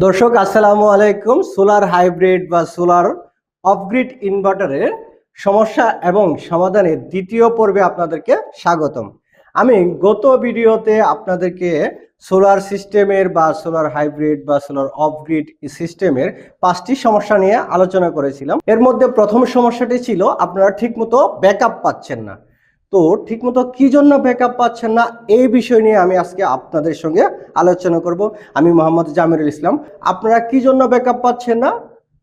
দর্শক আসসালামু আলাইকুম। সোলার হাইব্রিড বা সোলার অফগ্রিড ইনভার্টারের সমস্যা এবং সমাধানের দ্বিতীয় পর্বে আপনাদেরকে স্বাগতম। আমি গত ভিডিওতে আপনাদেরকে সোলার সিস্টেমের বা সোলার হাইব্রিড বা সোলার অফগ্রিড সিস্টেমের 5টি সমস্যা নিয়ে আলোচনা করেছিলাম। এর মধ্যে প্রথম সমস্যাটি ছিল আপনারা ঠিকমতো ব্যাকআপ পাচ্ছেন না। তো ঠিকমতো কি জন্য ব্যাকআপ পাচ্ছেন না এই বিষয় নিয়ে আমি আজকে আপনাদের সঙ্গে আলোচনা করব। আমি মোহাম্মদ জামিরুল ইসলাম। আপনারা কি জন্য ব্যাকআপ পাচ্ছেন না?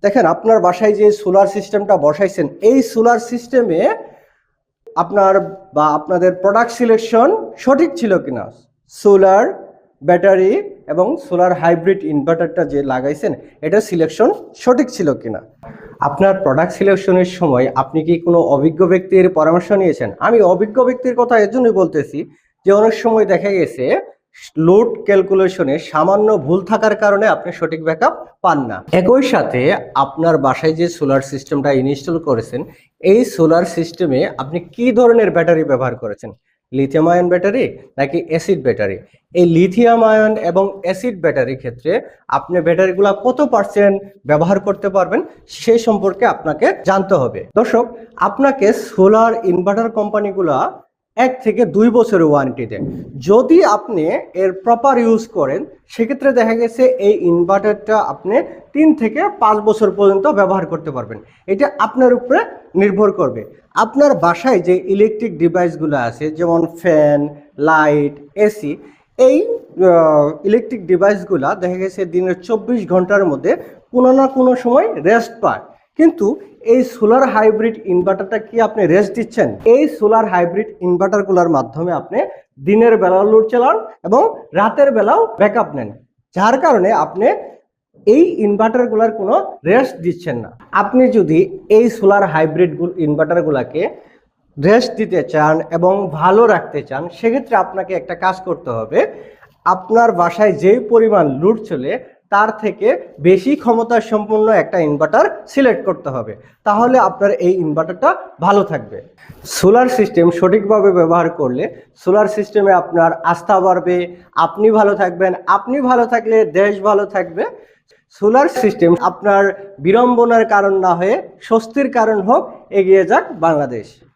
দেখেন, আপনার বাসায় যে সোলার সিস্টেমটা বসাইছেন, এই সোলার সিস্টেমে আপনার বা আপনাদের প্রোডাক্ট সিলেকশন সঠিক ছিল কিনা, সোলার ব্যাটারি এবং সোলার হাইব্রিড ইনভার্টারটা যে লাগাইছেন এটা সিলেকশন সঠিক ছিল কিনা। আপনার প্রোডাক্ট সিলেকশনের সময় আপনি কি কোনো অভিজ্ঞ ব্যক্তির পরামর্শ নিয়েছেন? আমি অভিজ্ঞ ব্যক্তির কথা এর জন্যই বলতেছি যে অনেক সময় দেখা গেছে লোড ক্যালকুলেশনে সামান্য ভুল থাকার কারণে আপনি সঠিক ব্যাকআপ পান না। একই সাথে আপনার বাসায় যে সোলার সিস্টেমটা ইনস্টল করেছেন, এই সোলার সিস্টেমে আপনি কি ধরনের ব্যাটারি ব্যবহার করেছেন? লিথিয়াম আয়ন ব্যাটারি নাকি অ্যাসিড ব্যাটারি? এই লিথিয়াম আয়ন এবং অ্যাসিড ব্যাটারির ক্ষেত্রে আপনি ব্যাটারিগুলো কত পার্সেন্ট ব্যবহার করতে পারবেন সে সম্পর্কে আপনাকে জানতে হবে। দর্শক, আপনাকে সোলার ইনভার্টার কোম্পানিগুলা 1 থেকে 2 বছরের ওয়ারেন্টি দেন। যদি আপনি এর প্রপার ইউজ করেন সেক্ষেত্রে দেখা গেছে এই ইনভার্টারটা আপনি 3 থেকে 5 বছর পর্যন্ত ব্যবহার করতে পারবেন। এটা আপনার উপরে নির্ভর করবে। আপনার বাসায় যে ইলেকট্রিক ডিভাইসগুলো আছে যেমন ফ্যান, লাইট, এসি, এই ইলেকট্রিক ডিভাইসগুলা দেখা গেছে দিনের 24 ঘন্টার মধ্যে কোনো না কোনো সময় রেস্ট পায়। কিন্তু এই সোলার হাইব্রিড ইনভার্টারটা কি আপনি রেস্ট দিচ্ছেন? এই সোলার হাইব্রিড ইনভার্টারগুলোর মাধ্যমে আপনি দিনের বেলাও লোড চালান এবং রাতের বেলাও ব্যাকআপ নেন, যার কারণে আপনি এই ইনভার্টারগুলোর কোনো রেস্ট দিচ্ছেন না। আপনি যদি এই সোলার হাইব্রিড ইনভার্টারগুলোকে রেস্ট দিতে চান এবং ভালো রাখতে চান সেক্ষেত্রে আপনাকে একটা কাজ করতে হবে। আপনার বাসায় যেই পরিমাণ লোড চলে তার থেকে বেশি ক্ষমতা সম্পন্ন একটা ইনভার্টার সিলেক্ট করতে হবে, তাহলে আপনার এই ইনভার্টারটা ভালো থাকবে। সোলার সিস্টেম সঠিকভাবে ব্যবহার করলে সোলার সিস্টেমে আপনার আস্থা বাড়বে, আপনি ভালো থাকবেন, আপনি ভালো থাকলে দেশ ভালো থাকবে। সোলার সিস্টেম আপনার বিড়ম্বনার কারণ না হয়ে স্বস্তির কারণ হোক। এগিয়ে যাক বাংলাদেশ।